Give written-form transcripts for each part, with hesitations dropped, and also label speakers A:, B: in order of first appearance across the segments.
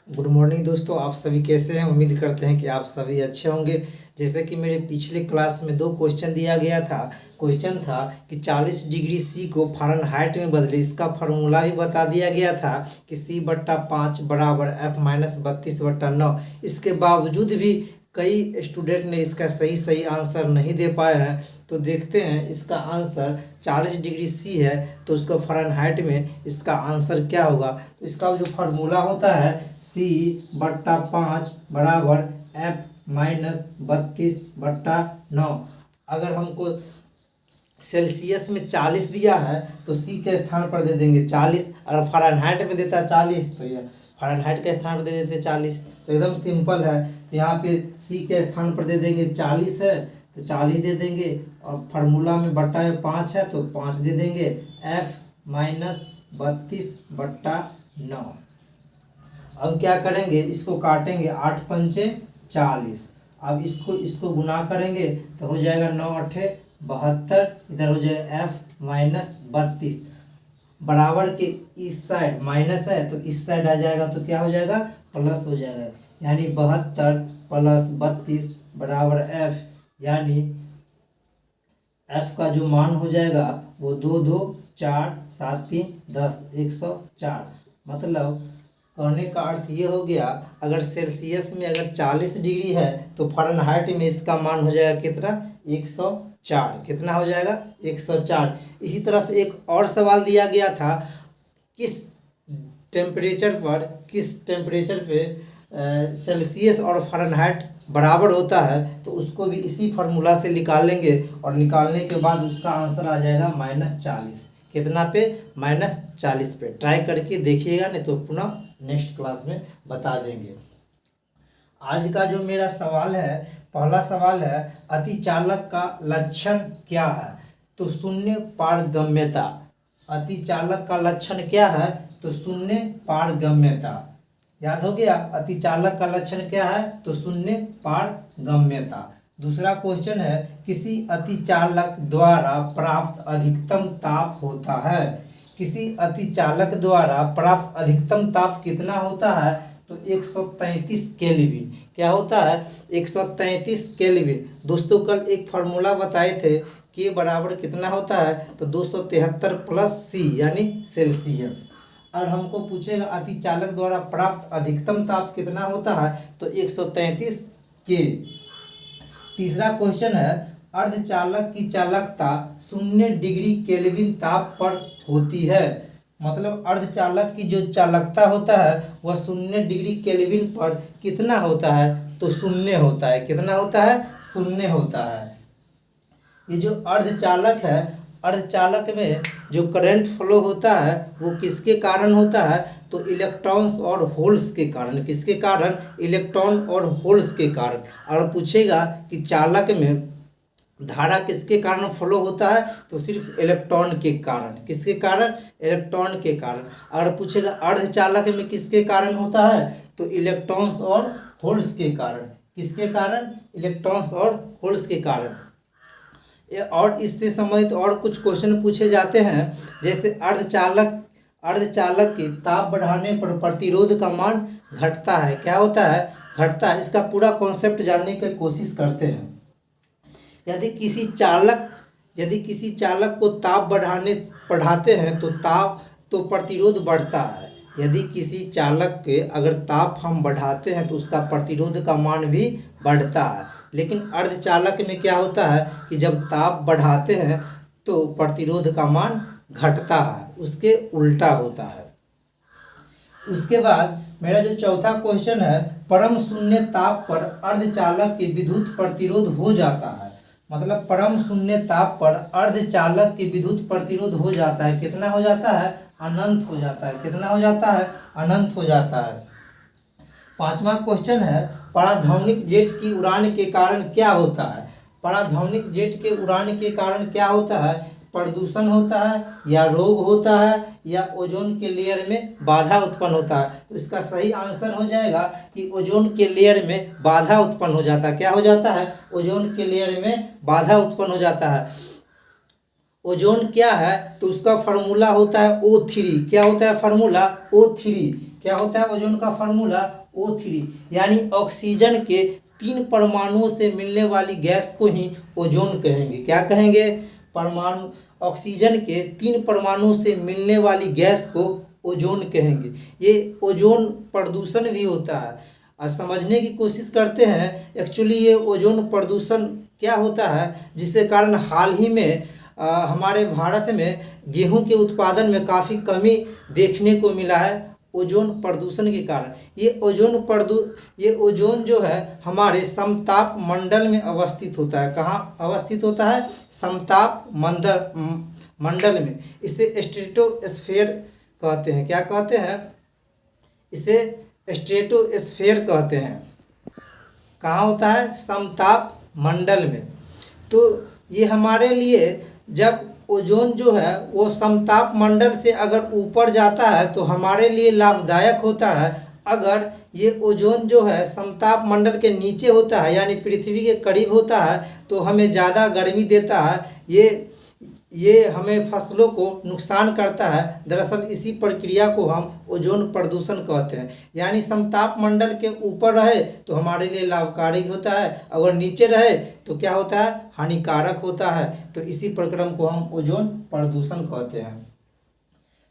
A: Good morning दोस्तों, आप सभी कैसे हैं। उम्मीद करते हैं कि आप सभी अच्छे होंगे। जैसे कि मेरे पिछले क्लास में दो क्वेश्चन दिया गया था। क्वेश्चन था कि 40 डिग्री सी को फ़ारेनहाइट में बदले। इसका फार्मूला भी बता दिया गया था कि C/5 बराबर F-32/9। इसके बावजूद भी कई स्टूडेंट ने इसका सही सही आंसर नहीं दे पाए हैं। तो देखते हैं इसका आंसर 40 डिग्री सी है तो उसका फ़ारेनहाइट में इसका आंसर क्या होगा। तो इसका जो फार्मूला होता है C/5 बराबर F-32/9। अगर हमको सेल्सियस में 40 दिया है तो सी के स्थान पर दे देंगे 40। अगर फ़ारेनहाइट में देता है 40 तो यह फ़ारेनहाइट के स्थान पर दे देते 40। तो एकदम सिंपल है। तो यहाँ पे सी के स्थान पर दे देंगे 40 है तो 40 दे देंगे, और फार्मूला में बट्टा में 5 है तो 5 दे देंगे। F-32/9। अब क्या करेंगे, इसको काटेंगे 8 पंचे 40। अब इसको गुना करेंगे तो हो जाएगा 9 8 72। इधर हो जाएगा F-32 बराबर के इस साइड माइनस है तो इस साइड आ जाएगा तो क्या हो जाएगा, प्लस हो जाएगा। यानी 72 प्लस 32 बराबर F, यानी F का जो मान हो जाएगा वो 2 2 4 7 3 10 104। मतलब कहने का अर्थ ये हो गया, अगर सेल्सियस में अगर 40 डिग्री है तो फ़ारेनहाइट में इसका मान हो जाएगा कितना, 104। कितना हो जाएगा, 104। इसी तरह से एक और सवाल दिया गया था, किस टेम्परेचर पे सेल्सियस और फ़ारेनहाइट बराबर होता है। तो उसको भी इसी फार्मूला से निकालेंगे और निकालने के बाद उसका आंसर आ जाएगा -40। कितना पे, -40 पे। ट्राई करके देखिएगा, नहीं तो पुनः नेक्स्ट क्लास में बता देंगे। आज का जो मेरा सवाल है, पहला सवाल है, अतिचालक का लक्षण क्या है। तो शून्य पारगम्यता। अतिचालक का लक्षण क्या है, तो शून्य पारगम्यता। याद हो गया, अतिचालक का लक्षण क्या है, तो शून्य पारगम्यता। दूसरा क्वेश्चन है, किसी अतिचालक द्वारा प्राप्त अधिकतम ताप होता है। किसी अतिचालक द्वारा प्राप्त अधिकतम ताप कितना होता है, तो 133 केल्विन। क्या होता है, 133 केल्विन। दोस्तों कल एक फार्मूला बताए थे, के बराबर कितना होता है, तो 273 प्लस सी यानी सेल्सियस। और हमको पूछेगा अतिचालक द्वारा प्राप्त अधिकतम ताप कितना होता है, तो 133 के। तीसरा क्वेश्चन है, अर्धचालक की चालकता 0 डिग्री केल्विन ताप पर होती है। मतलब अर्धचालक की जो चालकता होता है वह 0 डिग्री केल्विन पर कितना होता है, तो 0 होता है। कितना होता है, 0 होता है। ये जो अर्धचालक है, अर्धचालक में जो करंट फ्लो होता है वो किसके कारण होता है, तो इलेक्ट्रॉन्स और होल्स के कारण। किसके कारण, इलेक्ट्रॉन और होल्स के कारण। और पूछेगा कि चालक में धारा किसके कारण फ्लो होता है, तो सिर्फ इलेक्ट्रॉन के कारण। किसके कारण, इलेक्ट्रॉन के कारण। और पूछेगा अर्धचालक में किसके कारण होता है, तो इलेक्ट्रॉन्स और होल्स के कारण। किसके कारण, इलेक्ट्रॉन्स और होल्स के कारण। और इससे संबंधित और कुछ क्वेश्चन पूछे जाते हैं, जैसे अर्धचालक के ताप बढ़ाने पर प्रतिरोध का मान घटता है। क्या होता है, घटता है। इसका पूरा कॉन्सेप्ट जानने की कोशिश करते हैं। यदि किसी चालक को ताप बढ़ाते हैं तो प्रतिरोध बढ़ता है। यदि किसी चालक के अगर ताप हम बढ़ाते हैं तो उसका प्रतिरोध का मान भी बढ़ता है। लेकिन अर्धचालक में क्या होता है कि जब ताप बढ़ाते हैं तो प्रतिरोध का मान घटता है, उसके उल्टा होता है। उसके बाद मेरा जो चौथा क्वेश्चन है, परम शून्य ताप पर अर्धचालक के विद्युत प्रतिरोध हो जाता है। मतलब परम शून्य ताप पर अर्धचालक के विद्युत प्रतिरोध हो जाता है। कितना हो जाता है, अनंत हो जाता है। कितना हो जाता है, अनंत हो जाता है। पांचवा क्वेश्चन है, पराध्वनिक जेट की उड़ान के कारण क्या होता है। पराध्वनिक जेट के उड़ान के कारण क्या होता है, प्रदूषण होता है, या रोग होता है, या ओजोन के लेयर में बाधा उत्पन्न होता है। तो इसका सही आंसर हो जाएगा कि ओजोन के लेयर में बाधा उत्पन्न हो जाता है। क्या हो जाता है, ओजोन के लेयर में बाधा उत्पन्न हो जाता है। ओजोन क्या है, तो उसका फार्मूला होता है O3। क्या होता है फार्मूला, O3। क्या होता है ओजोन का फार्मूला O3, यानी ऑक्सीजन के 3 परमाणुओं से मिलने वाली गैस को ही ओजोन कहेंगे। क्या कहेंगे? परमाणु, ऑक्सीजन के 3 परमाणुओं से मिलने वाली गैस को ओजोन कहेंगे। ये ओजोन प्रदूषण भी होता है। समझने की कोशिश करते हैं एक्चुअली ये ओजोन प्रदूषण क्या होता है, जिसके कारण हाल ही में हमारे भारत में गेहूं के उत्पादन में काफ़ी कमी देखने को मिला है ओजोन प्रदूषण के कारण। ये ओजोन जो है हमारे समताप मंडल में अवस्थित होता है। कहाँ अवस्थित होता है? समताप मंडल में। इसे स्ट्रेटोस्फेयर कहते हैं। क्या कहते हैं? इसे स्ट्रेटोस्फेयर कहते हैं। कहाँ होता है? समताप मंडल में। तो ये हमारे लिए, जब ओजोन जो है वो समताप मंडल से अगर ऊपर जाता है तो हमारे लिए लाभदायक होता है। अगर ये ओजोन जो है समताप मंडल के नीचे होता है यानी पृथ्वी के करीब होता है तो हमें ज़्यादा गर्मी देता है। ये हमें फसलों को नुकसान करता है। दरअसल इसी प्रक्रिया को हम ओजोन प्रदूषण कहते हैं। यानी समताप मंडल के ऊपर रहे तो हमारे लिए लाभकारी होता है, अगर नीचे रहे तो क्या होता है? हानिकारक होता है। तो इसी प्रक्रम को हम ओजोन प्रदूषण कहते हैं।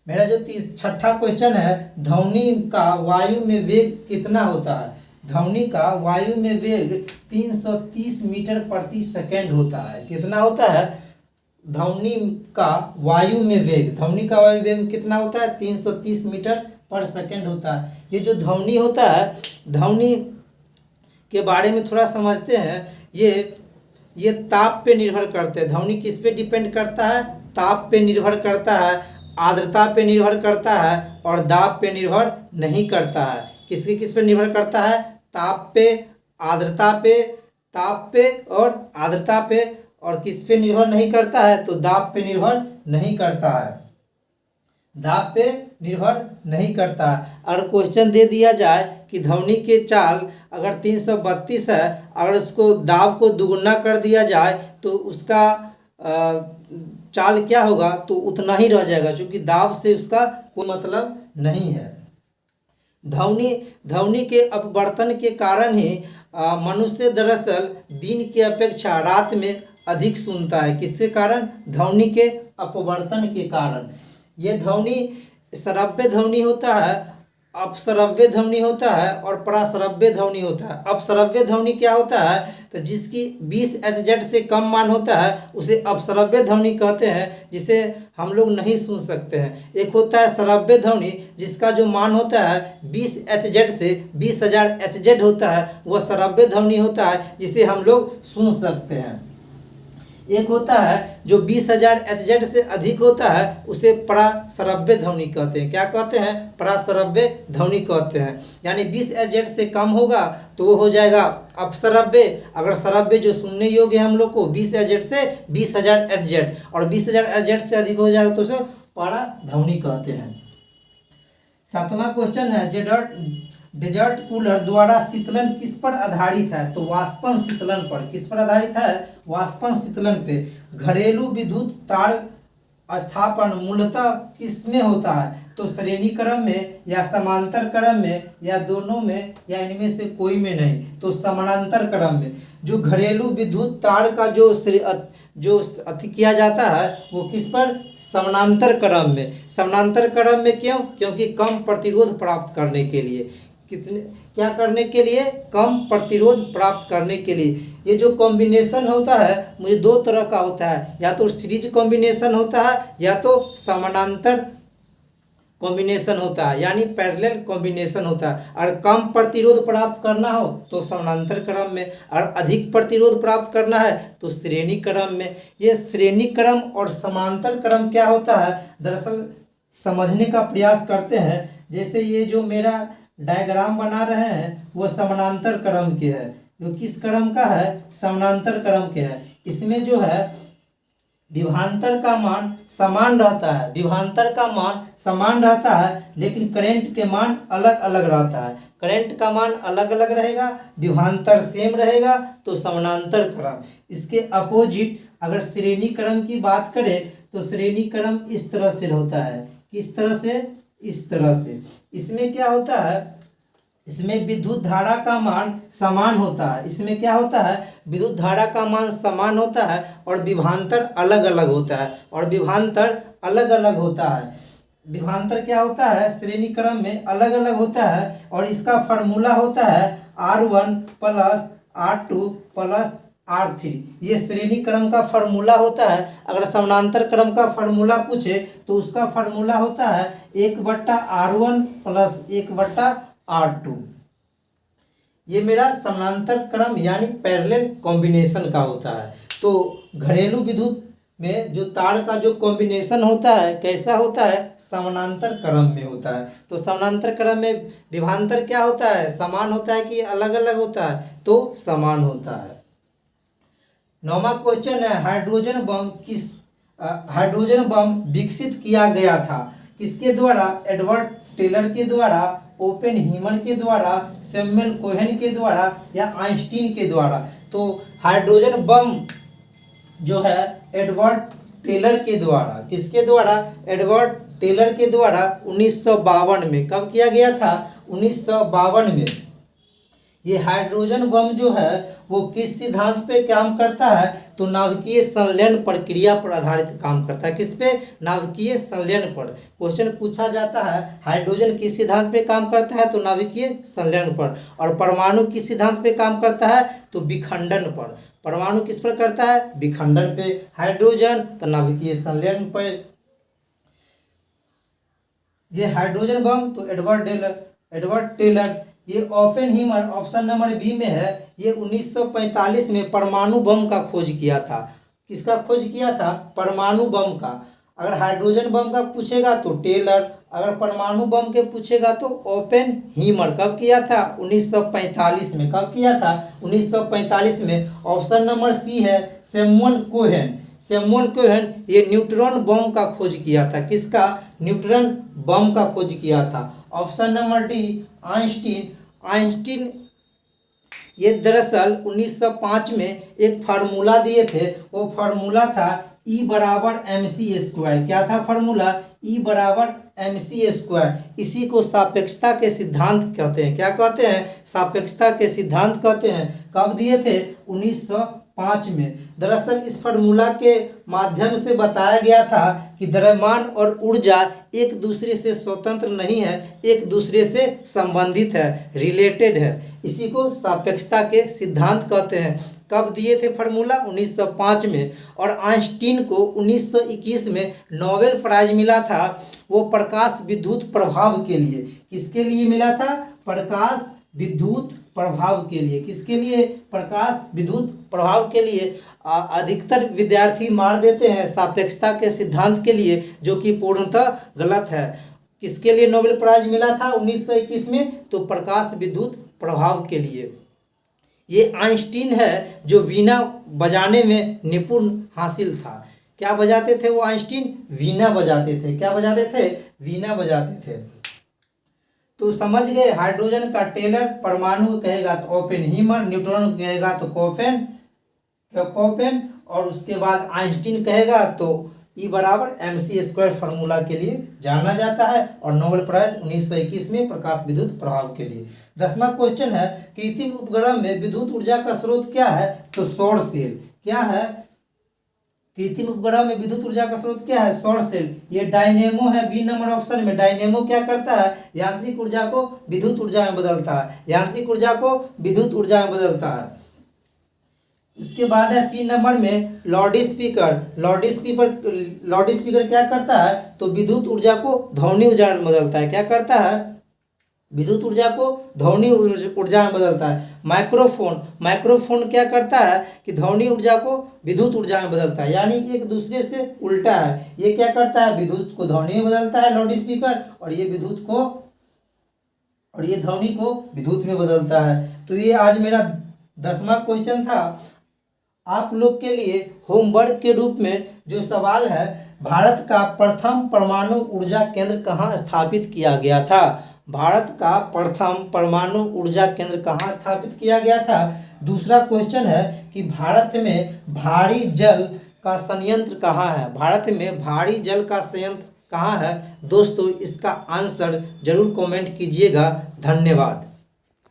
A: मेरा जो छठा क्वेश्चन है, ध्वनि का वायु में वेग कितना होता है? ध्वनि का वायु में वेग 330 मीटर प्रति सेकेंड होता है। कितना होता है? ध्वनि का वायु में वेग कितना होता है? 330 मीटर पर सेकेंड होता है। ये जो ध्वनि होता है, ध्वनि के बारे में थोड़ा समझते हैं। ये ताप पे निर्भर करते हैं। ध्वनि किस पे डिपेंड करता है? ताप पे निर्भर करता है, आर्द्रता पे निर्भर करता है और दाब पे निर्भर नहीं करता है। किस पे निर्भर करता है? ताप पे, आर्द्रता पे और आर्द्रता पे। और किस पे निर्भर नहीं करता है? तो दाब पे निर्भर नहीं करता है। दाब पे निर्भर नहीं करता है। और क्वेश्चन दे दिया जाए कि ध्वनि के चाल अगर 332 है, अगर उसको दाब को दुगुना कर दिया जाए तो उसका चाल क्या होगा? तो उतना ही रह जाएगा, क्योंकि दाब से उसका कोई मतलब नहीं है। ध्वनि के अपवर्तन के कारण ही मनुष्य दरअसल दिन की अपेक्षा रात में अधिक सुनता है। किसके कारण? ध्वनि के अपवर्तन के कारण। ये ध्वनि श्रव्य ध्वनि होता है, अपश्रव्य ध्वनि होता है और पराश्रव्य ध्वनि होता है। अपश्रव्य ध्वनि क्या होता है? तो जिसकी 20 Hz से कम मान होता है उसे अपश्रव्य ध्वनि कहते हैं, जिसे हम लोग नहीं सुन सकते हैं। एक होता है श्रव्य ध्वनि जिसका जो मान होता है 20 Hz से 20,000 Hz होता है, वह श्रव्य ध्वनि होता है जिसे हम लोग सुन सकते हैं। एक होता है जो 20,000 Hz से अधिक होता है, उसे पराश्रव्य ध्वनि कहते हैं। क्या कहते हैं? पराश्रव्य ध्वनि कहते हैं। यानी 20 Hz से कम होगा तो वो हो जाएगा अपश्रव्य। अगर श्रव्य जो सुनने योग्य है हम लोग को 20 Hz से 20,000 Hz, और 20,000 Hz से अधिक हो जाएगा तो उसे पराध्वनि कहते हैं। सातवां क्वेश्चन है, डेजर्ट कूलर द्वारा शीतलन किस पर आधारित है? तो वाष्पन शीतलन पर। किस पर आधारित है? वाष्पन शीतलन पे। घरेलू विद्युत तार स्थापन मूलतः किस में होता है? तो श्रेणी क्रम में या समांतर क्रम में या दोनों में या इनमें से कोई में नहीं, तो समानांतर क्रम में। जो घरेलू विद्युत तार का जो अति किया जाता है वो किस पर? समानांतर क्रम में। समानांतर क्रम में क्यों? क्योंकि कम प्रतिरोध प्राप्त करने के लिए। क्या करने के लिए? कम प्रतिरोध प्राप्त करने के लिए। ये जो कॉम्बिनेशन होता है मुझे दो तरह का होता है, या तो सीरीज कॉम्बिनेशन होता है या तो समानांतर कॉम्बिनेशन होता है, यानी पैरेलल कॉम्बिनेशन होता है। और कम प्रतिरोध प्राप्त करना हो तो समानांतर क्रम में, और अधिक प्रतिरोध प्राप्त करना है तो श्रेणी क्रम में। ये श्रेणी क्रम और समांतर क्रम क्या होता है, दरअसल समझने का प्रयास करते हैं। जैसे ये जो मेरा डायग्राम बना रहे हैं वो समानांतर क्रम के है। जो किस क्रम का है? समानांतर क्रम के है। इसमें जो है विभवांतर का मान समान रहता है, विभवांतर का मान समान रहता है, लेकिन करंट के मान अलग अलग रहता है। करंट का मान अलग अलग रहेगा, विभवांतर सेम रहेगा, तो समानांतर क्रम। इसके अपोजिट अगर श्रेणी क्रम की बात करें तो श्रेणी क्रम इस तरह से होता है। किस तरह से? इस तरह से। इसमें क्या होता है, इसमें विद्युत धारा का मान समान होता है। इसमें क्या होता है, विद्युत धारा का मान समान होता है और विभवांतर अलग अलग होता है, और विभवांतर अलग अलग होता है। विभवांतर क्या होता है, श्रेणी क्रम में अलग अलग होता है, और इसका फार्मूला होता है R1 plus R2 plus R3। ये श्रेणी क्रम का फार्मूला होता है। अगर समानांतर क्रम का फार्मूला पूछे तो उसका फार्मूला होता है 1/R1 प्लस 1/R2। ये मेरा समानांतर क्रम यानी पैरेलल कॉम्बिनेशन का होता है। तो घरेलू विद्युत में जो तार का जो कॉम्बिनेशन होता है कैसा होता है, समानांतर क्रम में होता है। तो समानांतर क्रम में विभवांतर क्या होता है, समान होता है कि अलग अलग होता है, तो समान होता है। 9वां क्वेश्चन है, हाइड्रोजन बम विकसित किया गया था किसके द्वारा, एडवर्ड टेलर के द्वारा, ओपेनहीमर के द्वारा, सैमुअल कोहेन के द्वारा या आइंस्टीन के द्वारा। तो हाइड्रोजन बम जो है एडवर्ड टेलर के द्वारा, किसके द्वारा, एडवर्ड टेलर के द्वारा 1952 में। कब किया गया था, 1952 में। ये हाइड्रोजन बम जो है वो किस सिद्धांत पे काम करता है, तो नाभिकीय संलयन प्रक्रिया पर आधारित काम करता है। किस पे, नाभिकीय संलयन पर। क्वेश्चन पूछा जाता है हाइड्रोजन किस सिद्धांत पे काम करता है, तो नाभिकीय संलयन पर। और परमाणु किस सिद्धांत पे काम करता है, तो विखंडन पर। परमाणु किस पर करता है, विखंडन पे। हाइड्रोजन तो नाभिकीय संलयन पर। ये हाइड्रोजन बम तो एडवर्ड टेलर। ये ओपेनहीमर ऑप्शन नंबर बी में है। ये 1945 में परमाणु बम का खोज किया था। किसका खोज किया था, परमाणु बम का। अगर हाइड्रोजन बम का पूछेगा तो टेलर, अगर परमाणु बम के पूछेगा तो ओपेनहीमर। कब किया था, 1945 में। कब किया था, 1945 में। ऑप्शन नंबर सी है सैमुअल कोहेन। सैमुअल कोहेन ये न्यूट्रॉन बम का खोज किया था। किसका, न्यूट्रॉन बम का खोज किया था। ऑप्शन नंबर डी आइंस्टीन ये दरअसल 1905 में एक फार्मूला दिए थे। वो फार्मूला था E बराबर mc²। क्या था फार्मूला, E बराबर mc²। इसी को सापेक्षता के सिद्धांत कहते हैं। क्या कहते हैं, सापेक्षता के सिद्धांत कहते हैं। कब दिए थे, 1905 में। दरअसल इस फार्मूला के माध्यम से बताया गया था कि द्रव्यमान और ऊर्जा एक दूसरे से स्वतंत्र नहीं है, एक दूसरे से संबंधित है, रिलेटेड है। इसी को सापेक्षता के सिद्धांत कहते हैं। कब दिए थे फार्मूला, 1905 में। और आइंस्टीन को 1921 में नोबेल प्राइज मिला था, वो प्रकाश विद्युत प्रभाव के लिए। किसके लिए मिला था, प्रकाश विद्युत प्रभाव के लिए। किसके लिए, प्रकाश विद्युत प्रभाव के लिए। अधिकतर विद्यार्थी मार देते हैं सापेक्षता के सिद्धांत के लिए, जो कि पूर्णतः गलत है। किसके लिए नोबेल प्राइज मिला था 1921 में, तो प्रकाश विद्युत प्रभाव के लिए। ये आइंस्टीन है जो वीणा बजाने में निपुण हासिल था। क्या बजाते थे वो आइंस्टीन, वीणा बजाते थे। क्या बजाते थे, वीणा बजाते थे। तो समझ गए, हाइड्रोजन का टेलर, परमाणु कहेगा तो ओपेनहीमर, न्यूट्रॉन कहेगा तो कोपेन, और उसके बाद आइंस्टीन कहेगा तो E बराबर mc² फार्मूला के लिए जाना जाता है। और नोबेल प्राइज 1921 में प्रकाश विद्युत प्रभाव के लिए। 10वां क्वेश्चन है, कृत्रिम उपग्रह में विद्युत ऊर्जा का स्रोत क्या है, तो सौर सेल। क्या है, कृत्रिम उपग्रह में विद्युत ऊर्जा का स्रोत क्या है, सौर सेल। ये डायनेमो है बी नंबर ऑप्शन में। डायनेमो क्या करता है, यांत्रिक ऊर्जा को विद्युत ऊर्जा में बदलता है, यांत्रिक ऊर्जा को विद्युत ऊर्जा में बदलता है। इसके बाद है सी नंबर में लाउड स्पीकर। लाउड स्पीकर क्या करता है, तो विद्युत ऊर्जा को ध्वनि ऊर्जा में बदलता है। क्या करता है, विद्युत ऊर्जा को ध्वनि ऊर्जा में बदलता है। माइक्रोफोन क्या करता है कि ध्वनि ऊर्जा को विद्युत ऊर्जा में बदलता है, यानी एक दूसरे से उल्टा है। ये क्या करता है, विद्युत को ध्वनि में बदलता है लाउड स्पीकर, और ये ध्वनि को विद्युत में बदलता है। तो ये आज मेरा 10वां क्वेश्चन था। आप लोग के लिए होमवर्क के रूप में जो सवाल है, भारत का प्रथम परमाणु ऊर्जा केंद्र कहाँ स्थापित किया गया था। भारत का प्रथम परमाणु ऊर्जा केंद्र कहाँ स्थापित किया गया था। दूसरा क्वेश्चन है कि भारत में भारी जल का संयंत्र कहाँ है। भारत में भारी जल का संयंत्र कहाँ है दोस्तों, इसका आंसर जरूर कमेंट कीजिएगा। धन्यवाद।